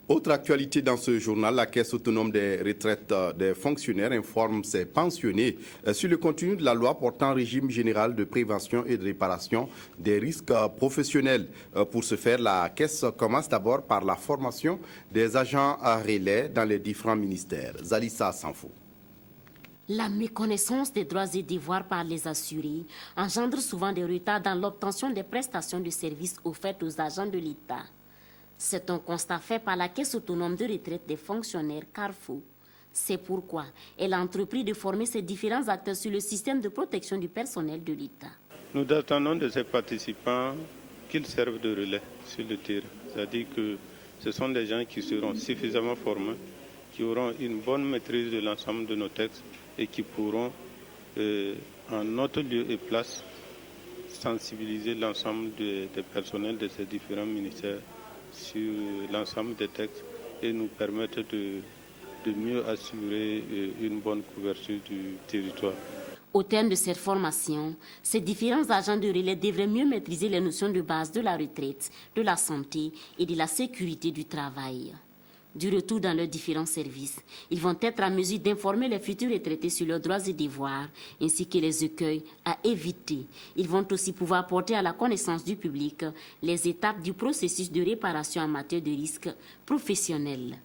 Autre actualité dans ce journal, la Caisse autonome des retraites des fonctionnaires informe ses pensionnés sur le contenu de la loi portant régime général de prévention et de réparation des risques professionnels. Pour ce faire, la Caisse commence d'abord par la formation des agents à relais dans les différents ministères. Zalissa Sanfou. La méconnaissance des droits et devoirs par les assurés engendre souvent des retards dans l'obtention des prestations de services offertes aux agents de l'État. C'est un constat fait par la Caisse autonome de retraite des fonctionnaires Carrefour. C'est pourquoi elle a entrepris de former ses différents acteurs sur le système de protection du personnel de l'État. Nous attendons de ces participants qu'ils servent de relais sur le terrain. C'est-à-dire que ce sont des gens qui seront suffisamment formés, qui auront une bonne maîtrise de l'ensemble de nos textes et qui pourront, en notre lieu et place, sensibiliser l'ensemble des personnels de ces différents ministères sur l'ensemble des textes et nous permettre de mieux assurer une bonne couverture du territoire. Au terme de cette formation, ces différents agents de relais devraient mieux maîtriser les notions de base de la retraite, de la santé et de la sécurité du travail. Du retour dans leurs différents services, ils vont être en mesure d'informer les futurs retraités sur leurs droits et devoirs, ainsi que les écueils à éviter. Ils vont aussi pouvoir porter à la connaissance du public les étapes du processus de réparation en matière de risques professionnels.